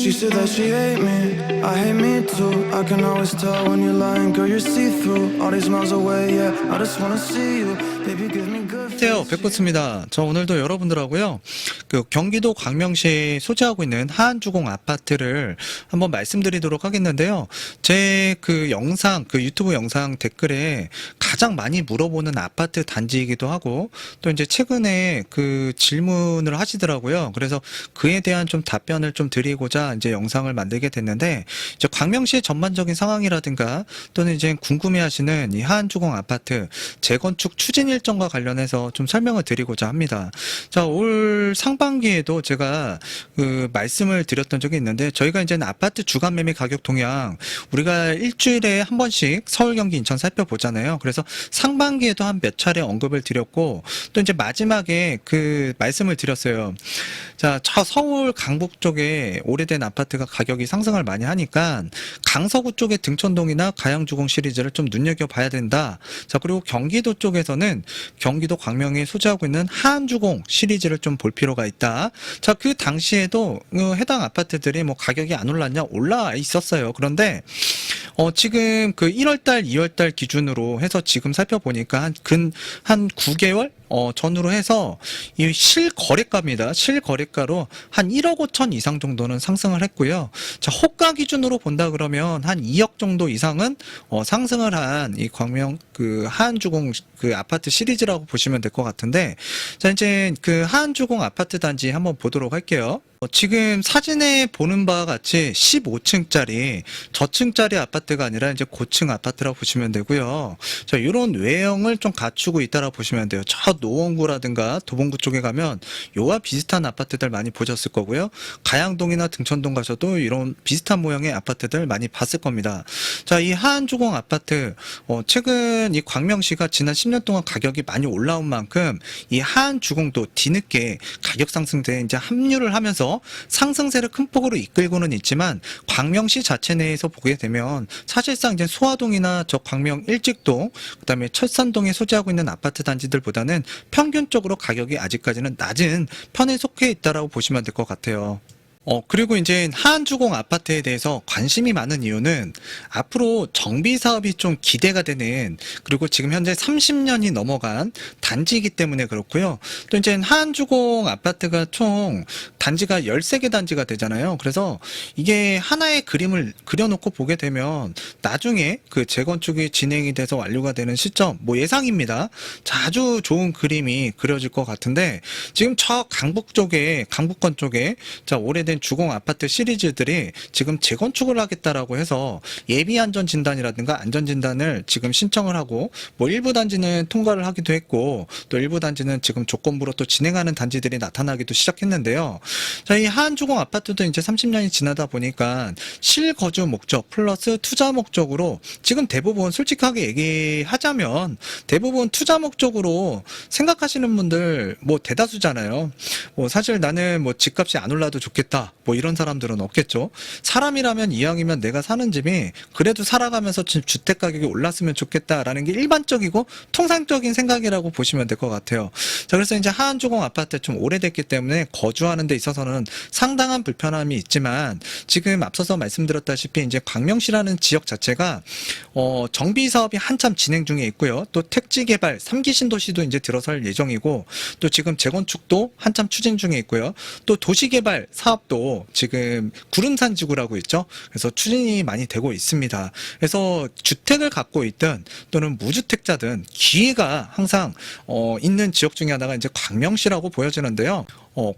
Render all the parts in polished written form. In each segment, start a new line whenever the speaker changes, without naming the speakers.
She said that she hate me, I hate me too. I can always tell when you're lying, girl, you're see-through. All these miles away, yeah, I just wanna see you. Baby, give me good.
안녕하세요, 백보스입니다. 저 오늘도 여러분들하고요, 그 경기도 광명시에 소재하고 있는 하안주공 아파트를 한번 말씀드리도록 하겠는데요. 제 그 영상, 그 유튜브 영상 댓글에 가장 많이 물어보는 아파트 단지이기도 하고, 또 이제 최근에 그 질문을 하시더라고요. 그래서 그에 대한 좀 답변을 좀 드리고자 이제 영상을 만들게 됐는데, 이제 광명시의 전반적인 상황이라든가 또는 이제 궁금해하시는 이 하안주공 아파트 재건축 추진 일정과 관련해서 좀 설명을 드리고자 합니다. 자, 올 상반기에도 제가 그 말씀을 드렸던 적이 있는데, 저희가 이제 아파트 주간 매매 가격 동향 우리가 일주일에 한 번씩 서울, 경기, 인천 살펴보잖아요. 그래서 상반기에도 한 몇 차례 언급을 드렸고, 또 이제 마지막에 그 말씀을 드렸어요. 자, 저 서울 강북 쪽에 오래된 아파트가 가격이 상승을 많이 하니까 강서구 쪽의 등촌동이나 가양주공 시리즈를 좀 눈여겨봐야 된다. 자, 그리고 경기도 쪽에서는 경기도 광명에 소재하고 있는 하안주공 시리즈를 좀 볼 필요가 있다. 자, 그 당시에도 해당 아파트들이 뭐 가격이 안 올랐냐? 올라 있었어요. 그런데 지금 그 1월달, 2월달 기준으로 해서 지금 살펴보니까 한 9개월 전후로 해서 이 실거래가입니다. 실거래가로 한 1억 5천 이상 정도는 상승을 했고요. 자, 호가 기준으로 본다 그러면 한 2억 정도 이상은 상승을 한 이 광명 그 하안주공 그 아파트 시리즈라고 보시면 될 것 같은데, 자, 이제 그 하안주공 아파트 단지 한번 보도록 할게요. 지금 사진에 보는 바와 같이 15층짜리 저층짜리 아파트가 아니라 이제 고층 아파트라고 보시면 되고요. 자, 이런 외형을 좀 갖추고 있다라고 보시면 돼요. 저 노원구라든가 도봉구 쪽에 가면 요와 비슷한 아파트들 많이 보셨을 거고요. 가양동이나 등촌동 가셔도 이런 비슷한 모양의 아파트들 많이 봤을 겁니다. 자, 이 하안주공 아파트 최근 이 광명시가 지난 10년 동안 가격이 많이 올라온 만큼 이 하안주공도 뒤늦게 가격 상승세에 이제 합류를 하면서 상승세를 큰 폭으로 이끌고는 있지만, 광명시 자체 내에서 보게 되면 사실상 이제 소화동이나 저 광명 일직동, 그다음에 철산동에 소재하고 있는 아파트 단지들보다는 평균적으로 가격이 아직까지는 낮은 편에 속해 있다라고 보시면 될 것 같아요. 그리고 이제 하안주공 아파트에 대해서 관심이 많은 이유는 앞으로 정비 사업이 좀 기대가 되는, 그리고 지금 현재 30년이 넘어간 단지이기 때문에 그렇고요. 또 이제 하안주공 아파트가 총 단지가 13개 단지가 되잖아요. 그래서 이게 하나의 그림을 그려놓고 보게 되면 나중에 그 재건축이 진행이 돼서 완료가 되는 시점, 뭐 예상입니다. 아주 좋은 그림이 그려질 것 같은데, 지금 저 강북 쪽에, 강북권 쪽에 자, 오래된 주공 아파트 시리즈들이 지금 재건축을 하겠다라고 해서 예비 안전 진단이라든가 안전 진단을 지금 신청을 하고, 뭐 일부 단지는 통과를 하기도 했고, 또 일부 단지는 지금 조건부로 또 진행하는 단지들이 나타나기도 시작했는데요. 자, 이 하안주공 아파트도 이제 30년이 지나다 보니까 실거주 목적 플러스 투자 목적으로 지금 대부분 솔직하게 얘기하자면 대부분 투자 목적으로 생각하시는 분들 뭐 대다수잖아요. 뭐 사실 나는 뭐 집값이 안 올라도 좋겠다, 뭐 이런 사람들은 없겠죠. 사람이라면 이왕이면 내가 사는 집이 그래도 살아가면서 주택 가격이 올랐으면 좋겠다라는 게 일반적이고 통상적인 생각이라고 보시면 될 것 같아요. 자, 그래서 이제 하안주공 아파트 좀 오래됐기 때문에 거주하는 데 있어서는 상당한 불편함이 있지만, 지금 앞서서 말씀드렸다시피 이제 광명시라는 지역 자체가 정비 사업이 한참 진행 중에 있고요. 또 택지 개발 3기 신도시도 이제 들어설 예정이고, 또 지금 재건축도 한참 추진 중에 있고요. 또 도시개발 사업도 지금 구름산 지구라고 있죠. 그래서 추진이 많이 되고 있습니다. 그래서 주택을 갖고 있든 또는 무주택자든 기회가 항상 있는 지역 중에 하나가 이제 광명시라고 보여지는데요.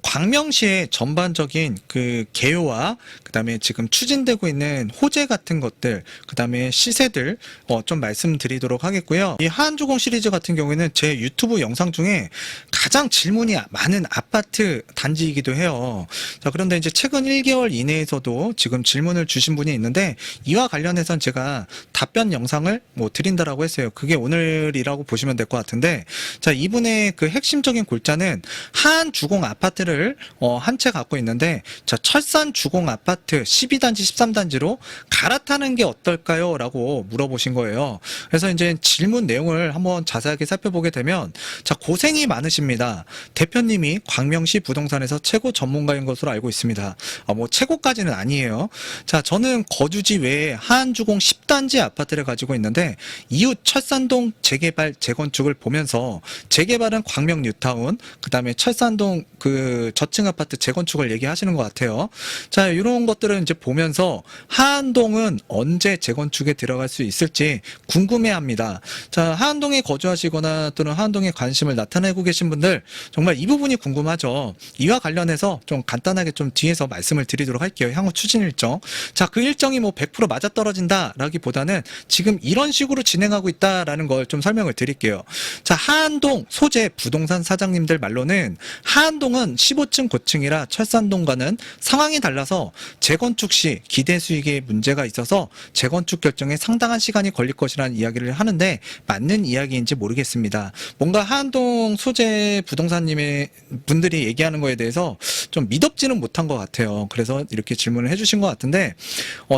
광명시의 전반적인 그 개요와 그다음에 지금 추진되고 있는 호재 같은 것들, 그다음에 시세들 좀 말씀드리도록 하겠고요. 이 하안주공 시리즈 같은 경우에는 제 유튜브 영상 중에 가장 질문이 많은 아파트 단지이기도 해요. 자, 그런데 이제 최근 1개월 이내에서도 지금 질문을 주신 분이 있는데, 이와 관련해서는 제가 답변 영상을 뭐 드린다라고 했어요. 그게 오늘이라고 보시면 될 것 같은데, 자, 이분의 그 핵심적인 골자는 하안주공 아파트를 한 채 갖고 있는데, 자, 철산 주공 아파트 12단지 13단지로 갈아타는 게 어떨까요? 라고 물어보신 거예요. 그래서 이제 질문 내용을 한번 자세하게 살펴보게 되면, 자, 고생이 많으십니다. 있습니다. 대표님이 광명시 부동산에서 최고 전문가인 것으로 알고 있습니다. 뭐 최고까지는 아니에요. 자, 저는 거주지 외에 하안주공 10단지 아파트를 가지고 있는데 이웃 철산동 재개발 재건축을 보면서 재개발은 광명 뉴타운, 그다음에 철산동 그 저층 아파트 재건축을 얘기하시는 것 같아요. 자, 이런 것들을 이제 보면서 하안동은 언제 재건축에 들어갈 수 있을지 궁금해합니다. 자, 하안동에 거주하시거나 또는 하안동에 관심을 나타내고 계신 분들 정말 이 부분이 궁금하죠. 이와 관련해서 좀 간단하게 좀 뒤에서 말씀을 드리도록 할게요. 향후 추진 일정. 자, 그 일정이 뭐 100% 맞아떨어진다라기보다는 지금 이런 식으로 진행하고 있다라는 걸 좀 설명을 드릴게요. 자, 하안동 소재 부동산 사장님들 말로는 하안동은 15층 고층이라 철산동과는 상황이 달라서 재건축 시 기대 수익에 문제가 있어서 재건축 결정에 상당한 시간이 걸릴 것이라는 이야기를 하는데 맞는 이야기인지 모르겠습니다. 뭔가 하안동 소재 부동산님의 분들이 얘기하는 거에 대해서 좀 믿업지는 못한 것 같아요. 그래서 이렇게 질문을 해주신 것 같은데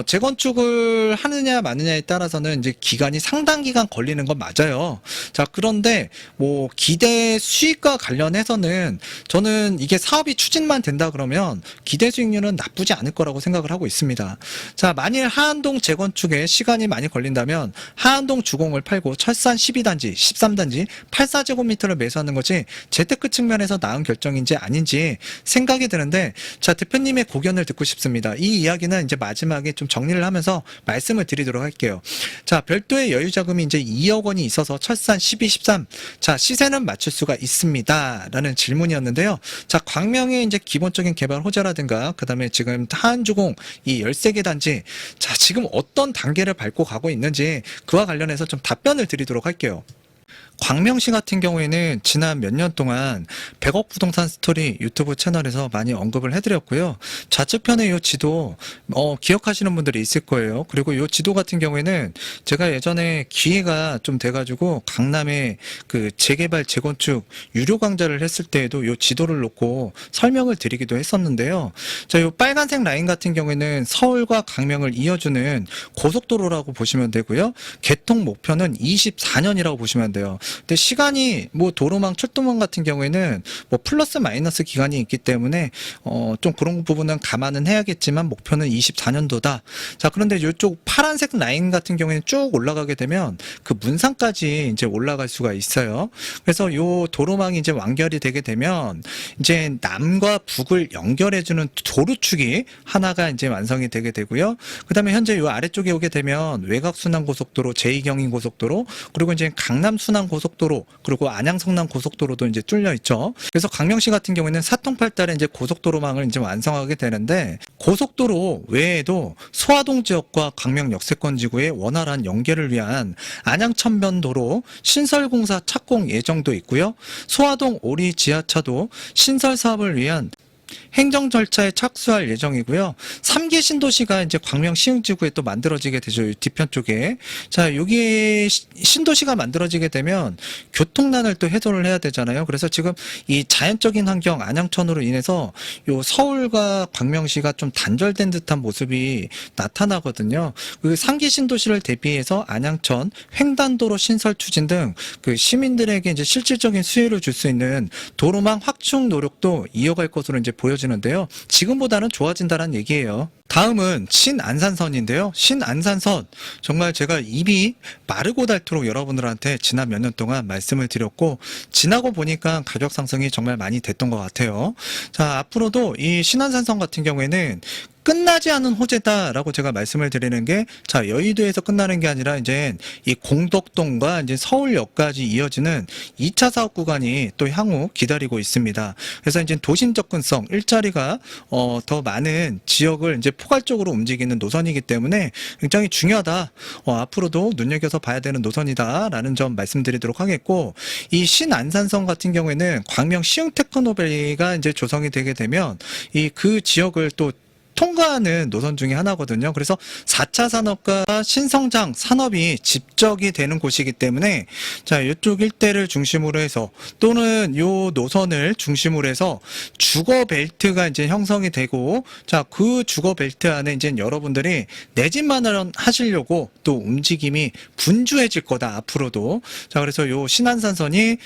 재건축을 하느냐 마느냐에 따라서는 이제 기간이 상당 기간 걸리는 건 맞아요. 자, 그런데 뭐 기대 수익과 관련해서는 저는 이게 사업이 추진만 된다 그러면 기대 수익률은 나쁘지 않을 거라고 생각을 하고 있습니다. 자, 만일 하안동 재건축에 시간이 많이 걸린다면 하안동 주공을 팔고 철산 12단지, 13단지, 84제곱미터를 매수하는 것이 재테크 측면에서 나은 결정인지 아닌지 생각이 드는데, 자, 대표님의 고견을 듣고 싶습니다. 이 이야기는 이제 마지막에 좀 정리를 하면서 말씀을 드리도록 할게요. 자, 별도의 여유자금이 이제 2억 원이 있어서 철산 12, 13. 자, 시세는 맞출 수가 있습니다. 라는 질문이었는데요. 자, 광명의 이제 기본적인 개발 호재라든가, 그 다음에 지금 하안주공 이 13개 단지, 자, 지금 어떤 단계를 밟고 가고 있는지 그와 관련해서 좀 답변을 드리도록 할게요. 광명시 같은 경우에는 지난 몇 년 동안 100억 부동산 스토리 유튜브 채널에서 많이 언급을 해드렸고요. 좌측편에 이 지도 기억하시는 분들이 있을 거예요. 그리고 이 지도 같은 경우에는 제가 예전에 기회가 좀 돼가지고 강남에 그 재개발 재건축 유료 강좌를 했을 때에도 이 지도를 놓고 설명을 드리기도 했었는데요. 자, 이 빨간색 라인 같은 경우에는 서울과 강명을 이어주는 고속도로라고 보시면 되고요. 개통 목표는 24년이라고 보시면 돼요. 근데 시간이 뭐 도로망, 철도망 같은 경우에는 뭐 플러스 마이너스 기간이 있기 때문에 좀 그런 부분은 감안은 해야겠지만 목표는 24년도다. 자, 그런데 이쪽 파란색 라인 같은 경우에는 쭉 올라가게 되면 그 문상까지 이제 올라갈 수가 있어요. 그래서 요 도로망이 이제 완결이 되게 되면 이제 남과 북을 연결해주는 도로축이 하나가 이제 완성이 되게 되고요. 그다음에 현재 요 아래쪽에 오게 되면 외곽순환고속도로, 제2경인 고속도로, 그리고 이제 강남순환 고속도로, 그리고 안양 성남 고속도로도 이제 뚫려 있죠. 그래서 광명시 같은 경우에는 사통팔달에 이제 고속도로망을 이제 완성하게 되는데, 고속도로 외에도 소화동 지역과 광명 역세권 지구의 원활한 연결을 위한 안양천변도로 신설공사 착공 예정도 있고요. 소화동 오리 지하차도 신설 사업을 위한 행정 절차에 착수할 예정이고요. 3기 신도시가 이제 광명 시흥지구에 또 만들어지게 되죠. 이 뒤편 쪽에. 자, 여기 신도시가 만들어지게 되면 교통난을 또 해소를 해야 되잖아요. 그래서 지금 이 자연적인 환경 안양천으로 인해서 요 서울과 광명시가 좀 단절된 듯한 모습이 나타나거든요. 그 3기 신도시를 대비해서 안양천 횡단도로 신설 추진 등 그 시민들에게 이제 실질적인 수혜를 줄 수 있는 도로망 확충 노력도 이어갈 것으로 이제 보여지는데요. 지금보다는 좋아진다는 얘기예요. 다음은 신안산선인데요. 신안산선, 정말 제가 입이 마르고 닳도록 여러분들한테 지난 몇 년 동안 말씀을 드렸고, 지나고 보니까 가격 상승이 정말 많이 됐던 것 같아요. 자, 앞으로도 이 신안산선 같은 경우에는 끝나지 않은 호재다라고 제가 말씀을 드리는 게, 자, 여의도에서 끝나는 게 아니라 이제 이 공덕동과 이제 서울역까지 이어지는 2차 사업 구간이 또 향후 기다리고 있습니다. 그래서 이제 도심 접근성, 일자리가 더 많은 지역을 이제 포괄적으로 움직이는 노선이기 때문에 굉장히 중요하다. 앞으로도 눈여겨서 봐야 되는 노선이다라는 점 말씀드리도록 하겠고, 이 신안산선 같은 경우에는 광명 시흥 테크노밸리가 이제 조성이 되게 되면 이 그 지역을 또 통과하는 노선 중에 하나거든요. 그래서 4차 산업과 신성장 산업이 집적이 되는 곳이기 때문에 자, 이쪽 일대를 중심으로 해서 또는 요 노선을 중심으로 해서 주거 벨트가 이제 형성이 되고 자, 그 주거 벨트 안에 이제 여러분들이 내 집 마련 하시려고 또 움직임이 분주해질 거다 앞으로도. 자, 그래서 요 신안산선이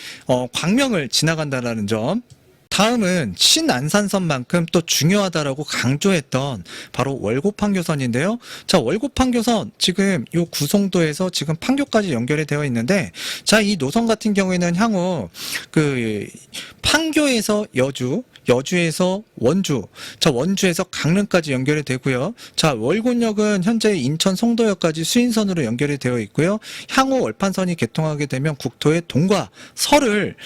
광명을 지나간다라는 점. 다음은 신안산선만큼 또 중요하다라고 강조했던 바로 월곡판교선인데요. 자, 월곡판교선 지금 요 구송도에서 지금 판교까지 연결이 되어 있는데 자, 이 노선 같은 경우에는 향후 그 판교에서 여주, 여주에서 원주, 자, 원주에서 강릉까지 연결이 되고요. 자, 월곤역은 현재 인천 송도역까지 수인선으로 연결이 되어 있고요. 향후 월판선이 개통하게 되면 국토의 동과 서를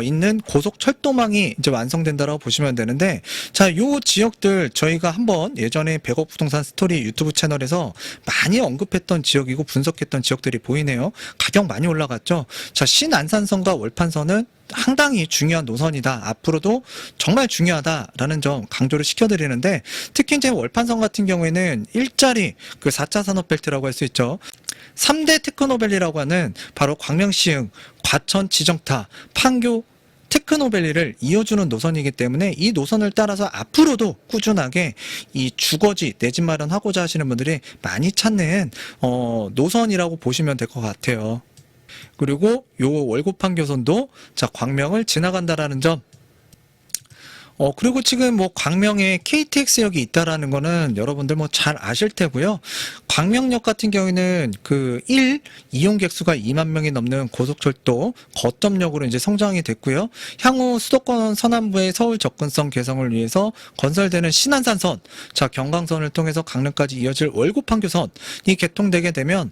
잇는 고속철도망이 이제 완성된다라고 보시면 되는데 자, 요 지역들 저희가 한번 예전에 100억 부동산 스토리 유튜브 채널에서 많이 언급했던 지역이고 분석했던 지역들이 보이네요. 가격 많이 올라갔죠. 자, 신안산선과 월판선은 상당히 중요한 노선이다. 앞으로도 정말 중요하다라는 점 강조를 시켜드리는데 특히 이제 월판선 같은 경우에는 일자리 그 4차 산업벨트라고 할 수 있죠. 3대 테크노밸리라고 하는 바로 광명시흥, 과천, 지정타, 판교, 테크노밸리를 이어주는 노선이기 때문에 이 노선을 따라서 앞으로도 꾸준하게 이 주거지 내 집 마련하고자 하시는 분들이 많이 찾는 노선이라고 보시면 될 것 같아요. 그리고 요 월곡판교선도 자, 광명을 지나간다라는 점. 그리고 지금 뭐 광명에 KTX역이 있다라는 거는 여러분들 뭐 잘 아실 테고요. 광명역 같은 경우에는 그 이용객 수가 2만 명이 넘는 고속철도 거점역으로 이제 성장이 됐고요. 향후 수도권 서남부의 서울 접근성 개성을 위해서 건설되는 신안산선, 자, 경강선을 통해서 강릉까지 이어질 월곡판교선이 개통되게 되면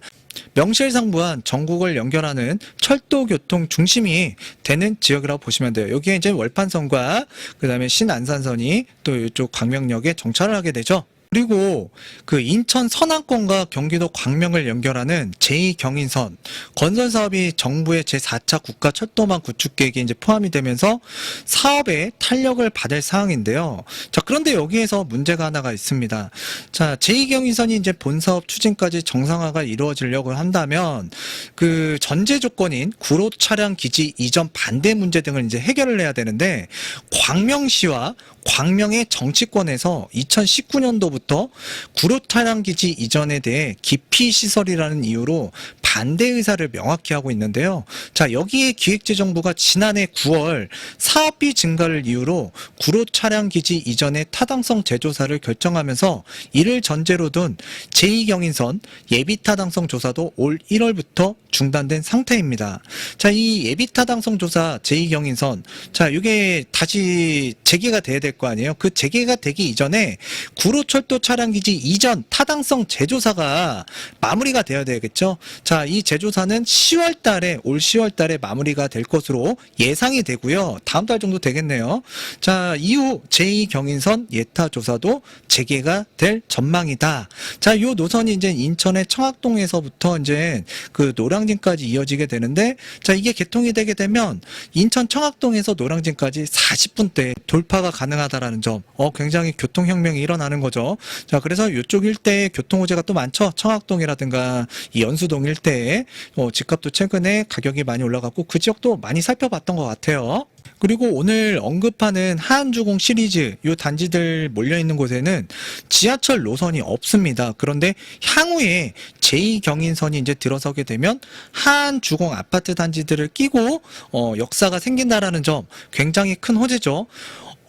명실상부한 전국을 연결하는 철도 교통 중심이 되는 지역이라고 보시면 돼요. 여기에 이제 월판선과 그다음에 신안산선이 또 이쪽 광명역에 정차를 하게 되죠. 그리고 그 인천 선안권과 경기도 광명을 연결하는 제2경인선 건설 사업이 정부의 제4차 국가 철도망 구축 계획에 이제 포함이 되면서 사업에 탄력을 받을 사항인데요. 자, 그런데 여기에서 문제가 하나가 있습니다. 자, 제2경인선이 이제 본사업 추진까지 정상화가 이루어지려고 한다면 그 전제 조건인 구로 차량 기지 이전 반대 문제 등을 이제 해결을 해야 되는데 광명시와 광명의 정치권에서 2019년도부터 구로 차량 기지 이전에 대해 기피 시설이라는 이유로 반대 의사를 명확히 하고 있는데요. 자, 여기에 기획재정부가 지난해 9월 사업비 증가를 이유로 구로 차량 기지 이전의 타당성 재조사를 결정하면서 이를 전제로 둔 제2경인선 예비 타당성 조사도 올 1월부터 중단된 상태입니다. 자, 이 예비 타당성 조사 제2경인선, 자, 이게 다시 재개가 돼야 될 거 아니에요. 그 재개가 되기 이전에 구로철도 차량기지 이전 타당성 재조사가 마무리가 되어야 되겠죠. 자, 이 재조사는 10월 달에 올 10월 달에 마무리가 될 것으로 예상이 되고요. 다음 달 정도 되겠네요. 자, 이후 제2경인선 예타 조사도 재개가 될 전망이다. 자, 이 노선이 이제 인천의 청학동에서부터 이제 그 노량진까지 이어지게 되는데 자, 이게 개통이 되게 되면 인천 청학동에서 노량진까지 40분대 돌파가 가능하다라는 점. 굉장히 교통혁명이 일어나는 거죠. 자, 그래서 이쪽 일대에 교통호재가 또 많죠. 청학동이라든가 이 연수동 일대에 집값도 최근에 가격이 많이 올라갔고 그 지역도 많이 살펴봤던 것 같아요. 그리고 오늘 언급하는 하안주공 시리즈 이 단지들 몰려있는 곳에는 지하철 노선이 없습니다. 그런데 향후에 제2경인선이 이제 들어서게 되면 하안주공 아파트 단지들을 끼고 역사가 생긴다라는 점 굉장히 큰 호재죠.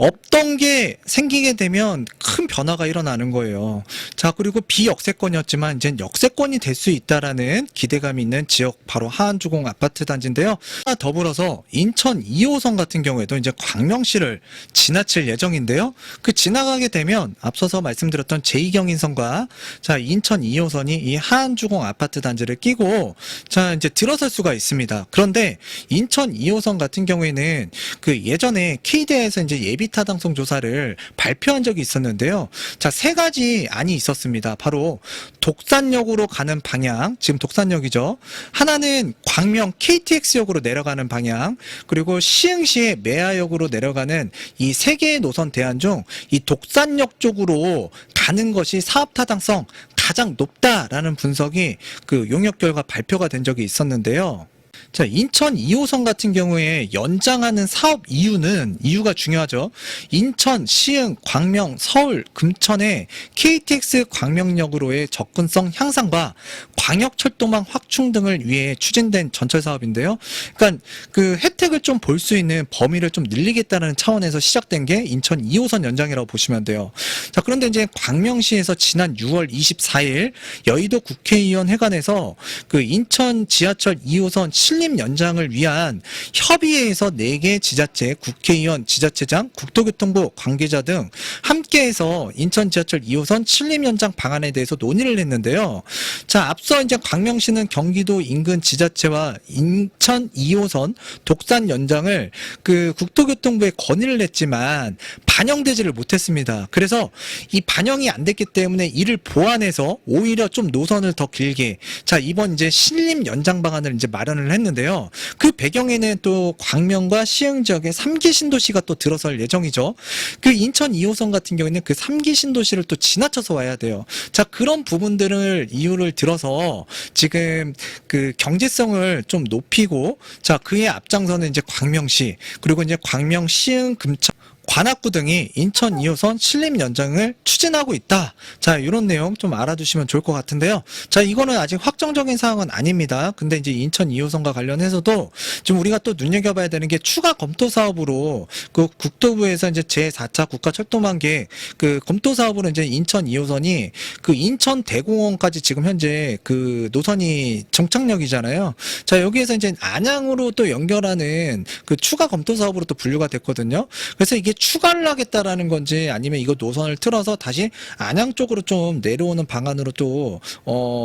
없던 게 생기게 되면 큰 변화가 일어나는 거예요. 자, 그리고 비역세권이었지만 이제 역세권이 될 수 있다라는 기대감이 있는 지역 바로 하안주공 아파트 단지인데요. 더불어서 인천 2호선 같은 경우에도 이제 광명시를 지나칠 예정인데요. 그 지나가게 되면 앞서서 말씀드렸던 제2경인선과 자, 인천 2호선이 이 하안주공 아파트 단지를 끼고 자, 이제 들어설 수가 있습니다. 그런데 인천 2호선 같은 경우에는 그 예전에 KDA에서 이제 예비 타당성 조사를 발표한 적이 있었는데요. 자, 세 가지 안이 있었습니다. 바로 독산역으로 가는 방향, 지금 독산역이죠. 하나는 광명 KTX역으로 내려가는 방향, 그리고 시흥시의 매화역으로 내려가는 이 세 개의 노선 대안 중 이 독산역 쪽으로 가는 것이 사업 타당성 가장 높다라는 분석이 그 용역 결과 발표가 된 적이 있었는데요. 자, 인천 2호선 같은 경우에 연장하는 사업 이유가 중요하죠. 인천, 시흥, 광명, 서울, 금천의 KTX 광명역으로의 접근성 향상과 광역철도망 확충 등을 위해 추진된 전철 사업인데요. 그러니까 그 혜택을 좀 볼 수 있는 범위를 좀 늘리겠다는 차원에서 시작된 게 인천 2호선 연장이라고 보시면 돼요. 자, 그런데 이제 광명시에서 지난 6월 24일 여의도 국회의원 회관에서 그 인천 지하철 2호선 신림 연장을 위한 협의회에서 4개 지자체, 국회의원, 지자체장, 국토교통부 관계자 등 함께해서 인천 지하철 2호선 신림 연장 방안에 대해서 논의를 했는데요. 자, 앞서 이제 광명시는 경기도 인근 지자체와 인천 2호선 독산 연장을 그 국토교통부에 건의를 했지만 반영되지를 못했습니다. 그래서 이 반영이 안 됐기 때문에 이를 보완해서 오히려 좀 노선을 더 길게, 자, 이번 이제 신림 연장 방안을 이제 마련을 했는데요. 그 배경에는 또 광명과 시흥 지역의 3기 신도시가 또 들어설 예정이죠. 그 인천 2호선 같은 경우에는 그 3기 신도시를 또 지나쳐서 와야 돼요. 자, 그런 부분들을 이유를 들어서 지금 그 경제성을 좀 높이고, 자, 그에 앞장서는 이제 광명시, 그리고 이제 광명, 시흥, 금천, 관악구 등이 인천 2호선 신림 연장을 추진하고 있다. 자, 이런 내용 좀 알아두시면 좋을 것 같은데요. 자, 이거는 아직 확정적인 사항은 아닙니다. 근데 이제 인천 2호선과 관련해서도 지금 우리가 또 눈여겨봐야 되는 게 추가 검토 사업으로 그 국토부에서 이제 제4차 국가철도망 계획 그 검토 사업으로 이제 인천 2호선이 그 인천 대공원까지 지금 현재 그 노선이 정착역이잖아요. 자, 여기에서 이제 안양으로 또 연결하는 그 추가 검토 사업으로 또 분류가 됐거든요. 그래서 이게 추가를 하겠다라는 건지 아니면 이거 노선을 틀어서 다시 안양 쪽으로 좀 내려오는 방안으로 또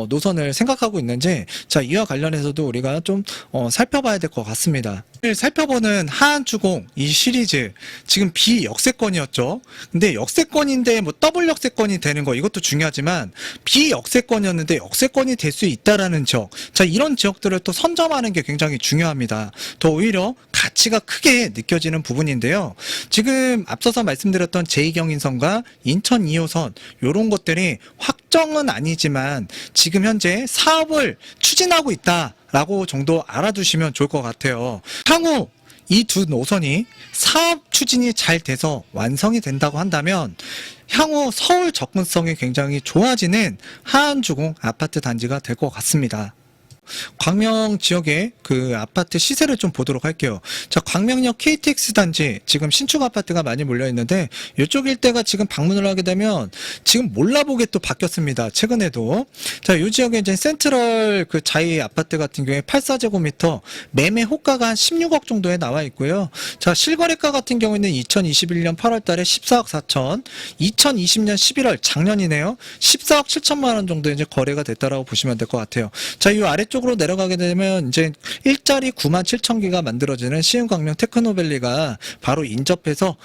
노선을 생각하고 있는지, 자, 이와 관련해서도 우리가 좀 살펴봐야 될 것 같습니다. 살펴보는 하안주공 이 시리즈 지금 비역세권이었죠. 근데 역세권인데 뭐 더블 역세권이 되는 거 이것도 중요하지만 비역세권이었는데 역세권이 될 수 있다라는 지역, 자, 이런 지역들을 또 선점하는 게 굉장히 중요합니다. 더 오히려 가치가 크게 느껴지는 부분인데요. 지금 앞서서 말씀드렸던 제2경인선과 인천 2호선 이런 것들이 확정은 아니지만 지금 현재 사업을 추진하고 있다라고 정도 알아두시면 좋을 것 같아요. 향후 이 두 노선이 사업 추진이 잘 돼서 완성이 된다고 한다면 향후 서울 접근성이 굉장히 좋아지는 하안주공 아파트 단지가 될 것 같습니다. 광명 지역의 그 아파트 시세를 좀 보도록 할게요. 자, 광명역 KTX 단지 지금 신축 아파트가 많이 몰려 있는데 이쪽 일대가 지금 방문을 하게 되면 지금 몰라보게 또 바뀌었습니다. 최근에도. 자, 이 지역에 이제 센트럴 그 자이 아파트 같은 경우에 84제곱미터 매매 호가가 한 16억 정도에 나와 있고요. 자, 실거래가 같은 경우에는 2021년 8월 달에 14억 4천, 2020년 11월 작년이네요. 14억 7천만 원 정도 이제 거래가 됐다라고 보시면 될 것 같아요. 자, 이 아래쪽으로 내려가게 되면 이제 일자리 9만 7천 개가 만들어지는 시흥 광명 테크노밸리가 바로 인접해서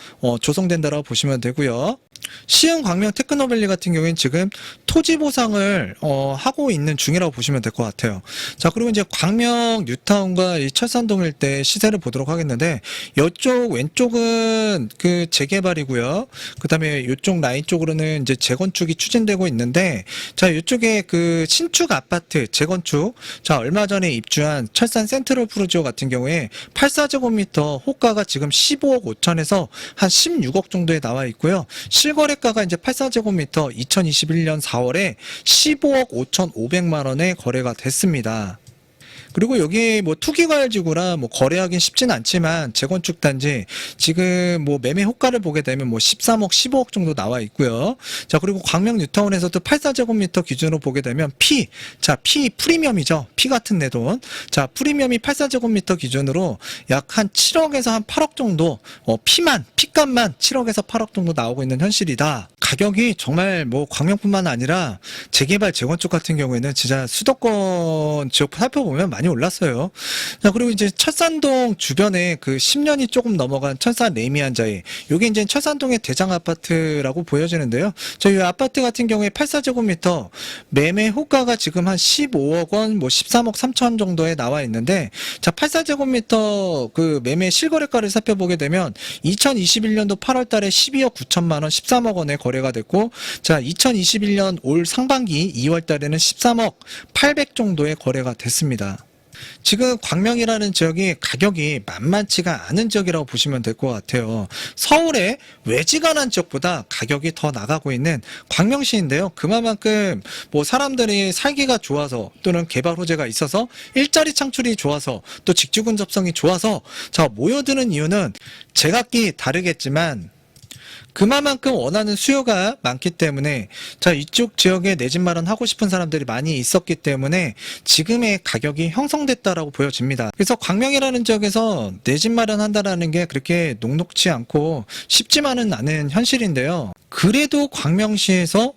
조성된다라고 보시면 되고요. 시흥 광명 테크노밸리 같은 경우에는 지금 토지 보상을 하고 있는 중이라고 보시면 될 것 같아요. 자, 그리고 이제 광명 뉴타운과 이 철산동 일대 시세를 보도록 하겠는데 이쪽 왼쪽은 그 재개발이고요. 그다음에 이쪽 라인 쪽으로는 이제 재건축이 추진되고 있는데, 자, 이쪽에 그 신축 아파트 재건축, 자, 얼마 전에 입주한 철산 센트럴 푸르지오 같은 경우에 84제곱미터 호가가 지금 15억 5천에서 한 16억 정도에 나와 있고요. 실거래가가 이제 84제곱미터 2021년 4월에 15억 5,500만 원에 거래가 됐습니다. 그리고 여기 뭐 투기과열지구라 뭐 거래하긴 쉽진 않지만 재건축 단지 지금 뭐 매매 호가를 보게 되면 뭐 13억, 15억 정도 나와 있고요. 자, 그리고 광명 뉴타운에서도 84제곱미터 기준으로 보게 되면 P 프리미엄이죠. P 같은 내 돈. 자, 프리미엄이 84제곱미터 기준으로 약 한 7억에서 한 8억 정도, P값만 7억에서 8억 정도 나오고 있는 현실이다. 가격이 정말 뭐 광명뿐만 아니라 재개발, 재건축 같은 경우에는 진짜 수도권 지역 살펴보면 많이 올랐어요. 자, 그리고 이제 철산동 주변에 그 10년이 조금 넘어간 철산 레미안자이, 요게 이제 철산동의 대장 아파트라고 보여지는데요. 저희 아파트 같은 경우에 84제곱미터 매매 호가가 지금 한 15억 원, 뭐 13억 3천 정도에 나와 있는데, 자, 84제곱미터 그 매매 실거래가를 살펴보게 되면 2021년도 8월 달에 12억 9천만 원, 13억 원에 거래가 됐고, 자, 2021년 올 상반기 2월 달에는 13억 800 정도의 거래가 됐습니다. 지금 광명이라는 지역이 가격이 만만치가 않은 지역이라고 보시면 될 것 같아요. 서울의 외지간한 지역보다 가격이 더 나가고 있는 광명시인데요. 그만큼 뭐 사람들이 살기가 좋아서 또는 개발 호재가 있어서 일자리 창출이 좋아서 또 직주 근접성이 좋아서 자 모여드는 이유는 제각기 다르겠지만 그만큼 원하는 수요가 많기 때문에 자 이쪽 지역에 내 집 마련하고 싶은 사람들이 많이 있었기 때문에 지금의 가격이 형성됐다라고 보여집니다. 그래서 광명이라는 지역에서 내 집 마련한다라는 게 그렇게 녹록지 않고 쉽지만은 않은 현실인데요. 그래도 광명시에서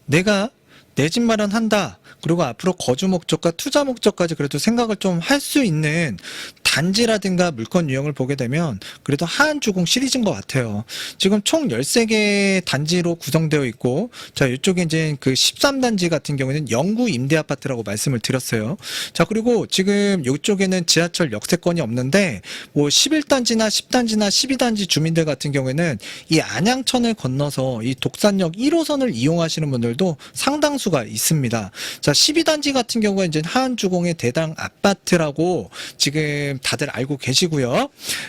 내가 내 집 마련한다. 그리고 앞으로 거주 목적과 투자 목적까지 그래도 생각을 좀 할 수 있는 단지라든가 물건 유형을 보게 되면 그래도 하안주공 시리즈인 것 같아요. 지금 총 13개 단지로 구성되어 있고, 자, 이쪽에 이제 그 13단지 같은 경우에는 영구 임대 아파트라고 말씀을 드렸어요. 자, 그리고 지금 이쪽에는 지하철 역세권이 없는데, 뭐 11단지나 10단지나 12단지 주민들 같은 경우에는 이 안양천을 건너서 이 독산역 1호선을 이용하시는 분들도 상당수가 있습니다. 자, 12단지 같은 경우에 이제 하안주공의 대당 아파트라고 지금 다들 알고 계시고요.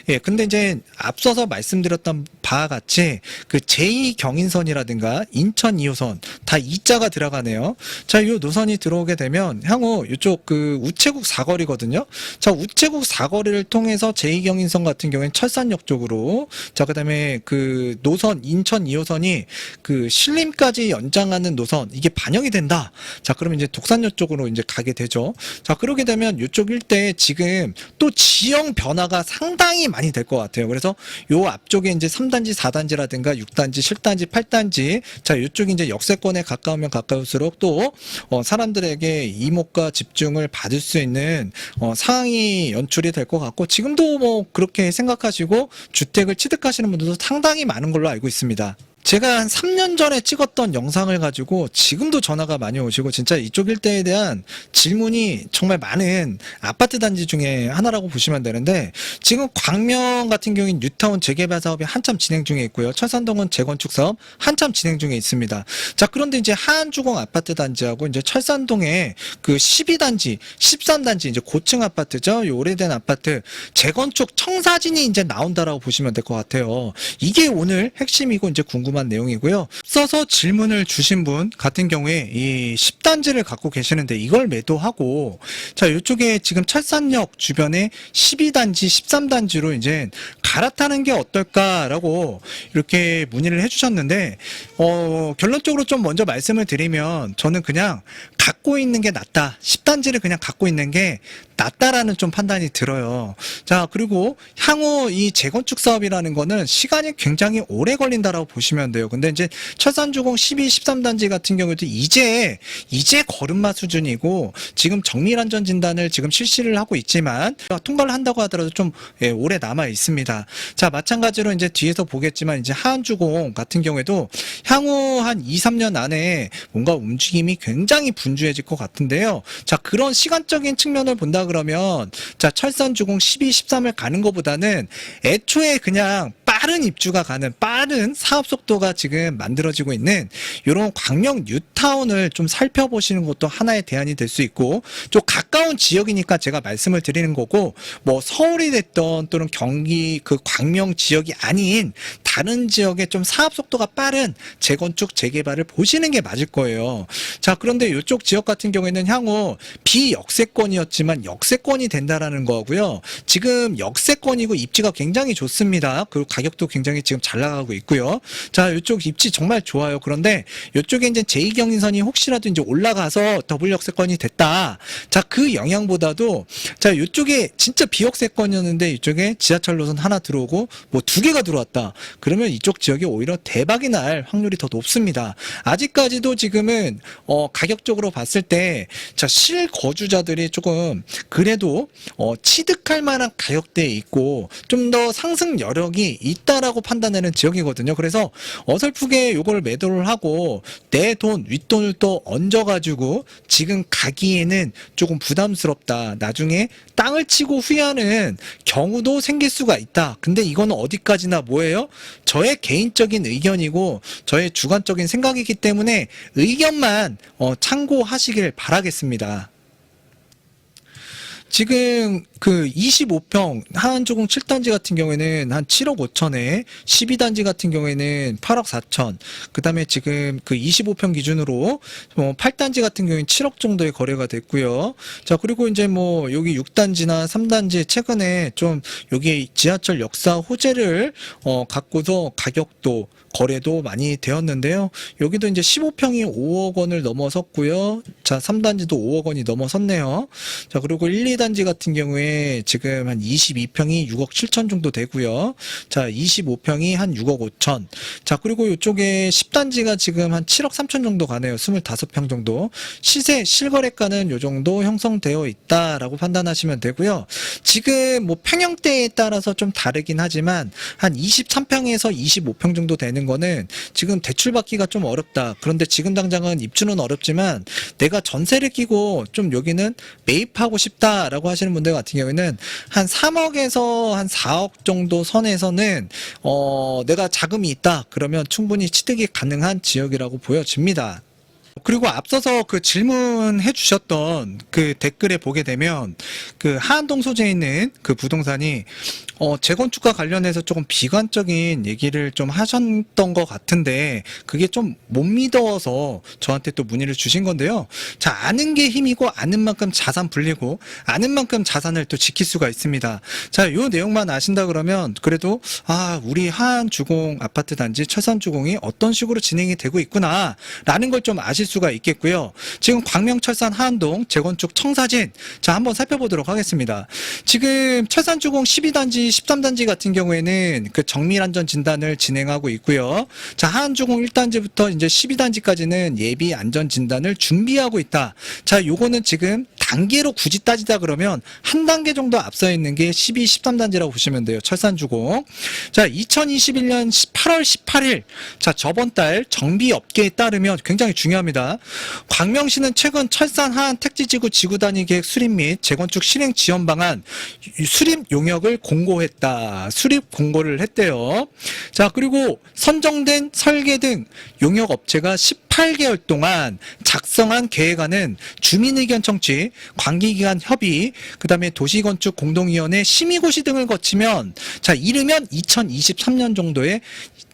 예, 근데 이제 앞서서 말씀드렸던 바와 같이 그 제2경인선이라든가 인천 2호선 다 2자가 들어가네요. 자, 이 노선이 들어오게 되면 향후 이쪽 그 우체국 사거리거든요. 자, 우체국 사거리를 통해서 제2경인선 같은 경우에는 철산역 쪽으로, 자, 그다음에 그 노선 인천 2호선이 그 신림까지 연장하는 노선 이게 반영이 된다. 자, 그러면 이제 독산역 쪽으로 이제 가게 되죠. 자, 그러게 되면 이쪽 일대에 지금 또 지형 변화가 상당히 많이 될 것 같아요. 그래서 요 앞쪽에 이제 3단지, 4단지라든가 6단지, 7단지, 8단지, 자, 이쪽이 이제 역세권에 가까우면 가까울수록 또 사람들에게 이목과 집중을 받을 수 있는 상황이 연출이 될 것 같고, 지금도 뭐 그렇게 생각하시고 주택을 취득하시는 분들도 상당히 많은 걸로 알고 있습니다. 제가 한 3년 전에 찍었던 영상을 가지고 지금도 전화가 많이 오시고 진짜 이쪽 일대에 대한 질문이 정말 많은 아파트 단지 중에 하나라고 보시면 되는데, 지금 광명 같은 경우는 뉴타운 재개발 사업이 한참 진행 중에 있고요. 철산동은 재건축 사업 한참 진행 중에 있습니다. 자, 그런데 이제 하안주공 아파트 단지하고 이제 철산동의 그 12단지, 13단지 이제 고층 아파트죠. 이 오래된 아파트 재건축 청사진이 이제 나온다라고 보시면 될 것 같아요. 이게 오늘 핵심이고 이제 궁금한 내용이고요. 앞서서 질문을 주신 분 같은 경우에 이 10단지를 갖고 계시는데 이걸 매도하고, 자, 이쪽에 지금 철산역 주변에 12단지, 13단지로 이제 갈아타는 게 어떨까라고 이렇게 문의를 해주셨는데, 결론적으로 좀 먼저 말씀을 드리면 저는 그냥 갖고 있는 게 낫다. 10단지를 그냥 갖고 있는 게 낫다라는 좀 판단이 들어요. 자, 그리고 향후 이 재건축 사업이라는 거는 시간이 굉장히 오래 걸린다라고 보시면 돼요. 근데 이제 철산주공 12, 13단지 같은 경우도 이제 걸음마 수준이고, 지금 정밀안전 진단을 지금 실시를 하고 있지만 통과를 한다고 하더라도 좀 오래 남아 있습니다. 자, 마찬가지로 이제 뒤에서 보겠지만 이제 하안주공 같은 경우에도 향후 한 2, 3년 안에 뭔가 움직임이 굉장히 분주해질 것 같은데요. 자, 그런 시간적인 측면을 본다 그러면 자, 철산주공 12, 13을 가는 것보다는 애초에 그냥 빠른 입주가 가는 빠른 사업 속도가 지금 만들어지고 있는 이런 광명 뉴타운을 좀 살펴보시는 것도 하나의 대안이 될 수 있고, 좀 가까운 지역이니까 제가 말씀을 드리는 거고, 뭐 서울이 됐던 또는 경기 그 광명 지역이 아닌 다른 지역에 좀 사업 속도가 빠른 재건축 재개발을 보시는 게 맞을 거예요. 자, 그런데 이쪽 지역 같은 경우에는 향후 비역세권이었지만 역세권이 된다라는 거고요. 지금 역세권이고 입지가 굉장히 좋습니다. 그리고 가격 가격도 굉장히 지금 잘 나가고 있고요. 자, 이쪽 입지 정말 좋아요. 그런데 이쪽에 이제 제2경인선이 혹시라도 이제 올라가서 더블 역세권이 됐다. 자, 그 영향보다도 자, 이쪽에 진짜 비역세권이었는데 이쪽에 지하철 노선 하나 들어오고 뭐 2개가 들어왔다. 그러면 이쪽 지역이 오히려 대박이 날 확률이 더 높습니다. 아직까지도 지금은 가격적으로 봤을 때 자, 실거주자들이 조금 그래도 취득할 만한 가격대에 있고 좀 더 상승 여력이 있다라고 판단하는 지역이거든요. 그래서 어설프게 요걸 매도를 하고 내 돈, 윗돈을 또 얹어가지고 지금 가기에는 조금 부담스럽다. 나중에 땅을 치고 후회하는 경우도 생길 수가 있다. 근데 이거는 어디까지나 뭐예요? 저의 개인적인 의견이고 저의 주관적인 생각이기 때문에 의견만 참고하시길 바라겠습니다. 지금 그 25평 하한조공 7단지 같은 경우에는 한 7억 5천에 12단지 같은 경우에는 8억 4천, 그 다음에 지금 그 25평 기준으로 8단지 같은 경우에는 7억 정도의 거래가 됐고요. 자, 그리고 이제 뭐 여기 6단지나 3단지 최근에 좀 여기 지하철 역사 호재를 갖고서 가격도 거래도 많이 되었는데요. 여기도 이제 15평이 5억 원을 넘어섰고요. 자, 3단지도 5억 원이 넘어섰네요. 자, 그리고 1, 2단지 같은 경우에 지금 한 22평이 6억 7천 정도 되고요. 자, 25평이 한 6억 5천. 자, 그리고 이쪽에 10단지가 지금 한 7억 3천 정도 가네요. 25평 정도. 시세 실거래가는 요 정도 형성되어 있다라고 판단하시면 되고요. 지금 뭐 평형대에 따라서 좀 다르긴 하지만 한 23평에서 25평 정도 되는 거는 지금 대출 받기가 좀 어렵다. 그런데 지금 당장은 입주는 어렵지만 내가 전세를 끼고 좀 여기는 매입하고 싶다라고 하시는 분들 같은 경우에는 한 3억에서 한 4억 정도 선에서는 내가 자금이 있다. 그러면 충분히 취득이 가능한 지역이라고 보여집니다. 그리고 앞서서 그 질문해 주셨던 그 댓글에 보게 되면 그 하안동 소재에 있는 그 부동산이 재건축과 관련해서 조금 비관적인 얘기를 좀 하셨던 것 같은데 그게 좀 못 믿어서 저한테 또 문의를 주신 건데요. 자, 아는 게 힘이고 아는 만큼 자산 불리고 아는 만큼 자산을 또 지킬 수가 있습니다. 자, 요 내용만 아신다 그러면 그래도 우리 하안주공 아파트 단지 철산주공이 어떤 식으로 진행이 되고 있구나 라는 걸 좀 아실 수가 있겠고요. 지금 광명철산 하안동 재건축 청사진 자, 한번 살펴보도록 하겠습니다. 지금 철산주공 12단지 13단지 같은 경우에는 그 정밀안전 진단을 진행하고 있고요. 자, 하안주공 1단지부터 이제 12단지까지는 예비 안전 진단을 준비하고 있다. 자, 요거는 지금 단계로 굳이 따지다 그러면 한 단계 정도 앞서 있는 게 12, 13단지라고 보시면 돼요. 철산주공. 자, 2021년 8월 18일. 자, 저번 달 정비업계에 따르면 굉장히 중요합니다. 광명시는 최근 철산 하안 택지지구 지구단위 계획 수립 및 재건축 실행 지원 방안 수립 용역을 공고했다. 수립 공고를 했대요. 자, 그리고 선정된 설계 등 용역 업체가 18개월 동안 작성한 계획안은 주민의견 청취, 관계기관 협의, 그 다음에 도시건축 공동위원회 심의고시 등을 거치면 자, 이르면 2023년 정도에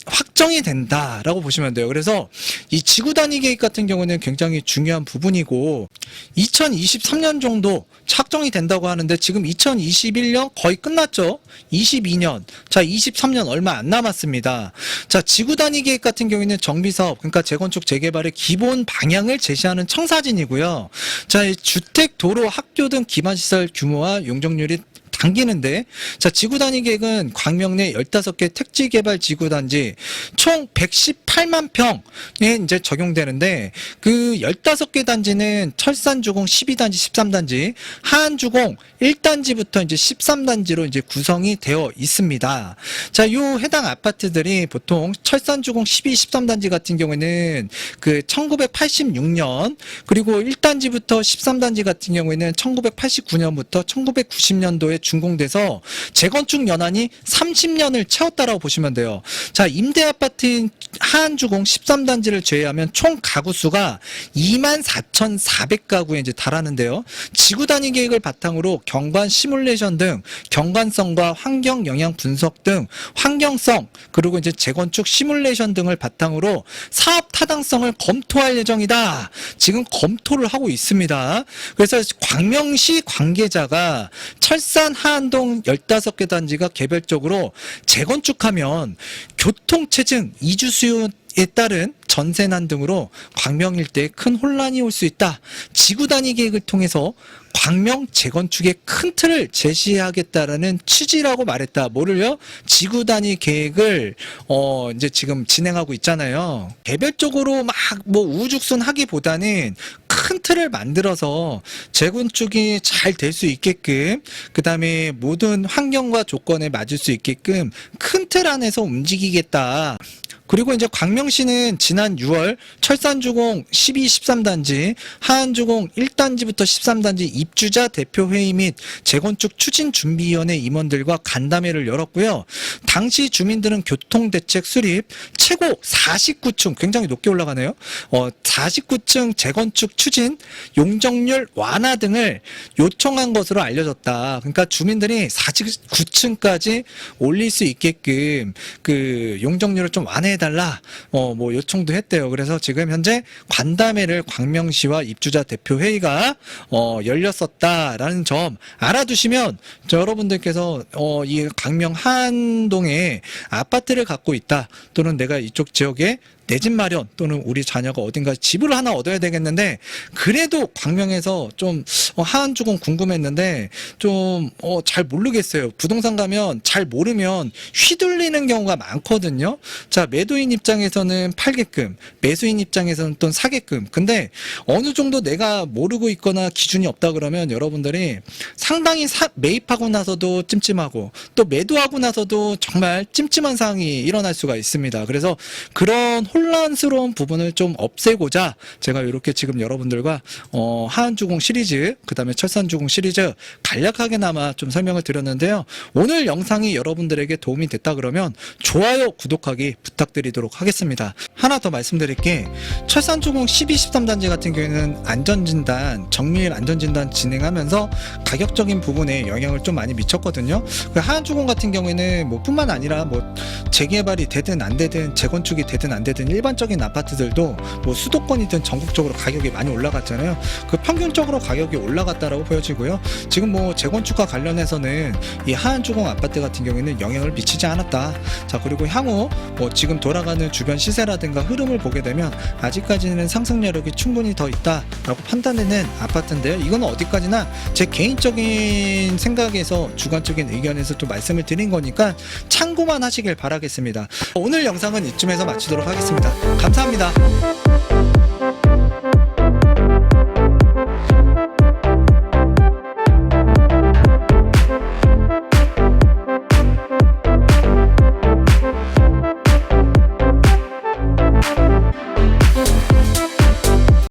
확정이 된다라고 보시면 돼요. 그래서 이 지구 단위 계획 같은 경우는 굉장히 중요한 부분이고 2023년 정도 확정이 된다고 하는데 지금 2021년 거의 끝났죠. 22년. 자, 23년 얼마 안 남았습니다. 자, 지구 단위 계획 같은 경우에는 정비 사업, 그러니까 재건축 재개발의 기본 방향을 제시하는 청사진이고요. 자, 주택, 도로, 학교 등 기반 시설 규모와 용적률이 당기는데 자, 지구 단위 계획은 광명 내 15개 택지 개발 지구 단지 총 118만 평에 이제 적용되는데 그 15개 단지는 철산주공 12단지, 13단지, 하안주공 1단지부터 이제 13단지로 이제 구성이 되어 있습니다. 자, 요 해당 아파트들이 보통 철산주공 12, 13단지 같은 경우에는 그 1986년 그리고 1단지부터 13단지 같은 경우에는 1989년부터 1990년도에 준공돼서 재건축 연한이 30년을 채웠다라고 보시면 돼요. 자, 임대 아파트인 하안주공 13단지를 제외하면 총 가구 수가 24,400가구에 이제 달하는데요. 지구 단위 계획을 바탕으로 경관 시뮬레이션 등 경관성과 환경 영향 분석 등 환경성 그리고 이제 재건축 시뮬레이션 등을 바탕으로 사업 타당성을 검토할 예정이다. 지금 검토를 하고 있습니다. 그래서 광명시 관계자가 철산 하안동 15개 단지가 개별적으로 재건축하면 교통체증, 이주 수요에 따른 전세난 등으로 광명 일대에 큰 혼란이 올 수 있다. 지구 단위 계획을 통해서 광명 재건축의 큰 틀을 제시하겠다라는 취지라고 말했다. 뭐를요? 지구 단위 계획을 이제 지금 진행하고 있잖아요. 개별적으로 막 뭐 우후죽순 하기보다는 큰 틀을 만들어서 재건축이 잘 될 수 있게끔, 그 다음에 모든 환경과 조건에 맞을 수 있게끔 큰 틀 안에서 움직이겠다. 그리고 이제 광명시는 지난 6월 철산주공 12, 13단지, 하안주공 1단지부터 13단지 입주자 대표회의 및 재건축 추진준비위원회 임원들과 간담회를 열었고요. 당시 주민들은 교통대책 수립, 최고 49층, 굉장히 높게 올라가네요. 49층 재건축 추진, 용적률 완화 등을 요청한 것으로 알려졌다. 그러니까 주민들이 49층까지 올릴 수 있게끔 그 용적률을 좀 완화해 달라 뭐 요청도 했대요. 그래서 지금 현재 간담회를 광명시와 입주자 대표 회의가 열렸었다라는 점 알아두시면 여러분들께서 이 광명 하안동에 아파트를 갖고 있다, 또는 내가 이쪽 지역에 내 집 마련, 또는 우리 자녀가 어딘가 집을 하나 얻어야 되겠는데 그래도 광명에서 좀 하안주공 궁금했는데 좀 잘 모르겠어요. 부동산 가면 잘 모르면 휘둘리는 경우가 많거든요. 자, 매도인 입장에서는 팔게끔, 매수인 입장에서는 또 사게끔. 근데 어느 정도 내가 모르고 있거나 기준이 없다 그러면 여러분들이 상당히 매입하고 나서도 찜찜하고 또 매도하고 나서도 정말 찜찜한 상황이 일어날 수가 있습니다. 그래서 그런 혼란스러운 부분을 좀 없애고자 제가 이렇게 지금 여러분들과 하안주공 시리즈, 그 다음에 철산주공 시리즈 간략하게나마 좀 설명을 드렸는데요. 오늘 영상이 여러분들에게 도움이 됐다 그러면 좋아요, 구독하기 부탁드리도록 하겠습니다. 하나 더 말씀드릴 게, 철산주공 12, 13단지 같은 경우에는 안전진단, 정밀 안전진단 진행하면서 가격적인 부분에 영향을 좀 많이 미쳤거든요. 그 하안주공 같은 경우에는 뭐 뿐만 아니라 뭐 재개발이 되든 안 되든 재건축이 되든 안 되든 일반적인 아파트들도 뭐 수도권이든 전국적으로 가격이 많이 올라갔잖아요. 그 평균적으로 가격이 올라갔다라고 보여지고요. 지금 뭐 재건축과 관련해서는 이 하안주공 아파트 같은 경우에는 영향을 미치지 않았다. 자, 그리고 향후 뭐 지금 돌아가는 주변 시세라든가 흐름을 보게 되면 아직까지는 상승력이 충분히 더 있다라고 판단되는 아파트인데요. 이건 어디까지나 제 개인적인 생각에서 주관적인 의견에서 또 말씀을 드린 거니까 참고만 하시길 바라겠습니다. 오늘 영상은 이쯤에서 마치도록 하겠습니다. 감사합니다.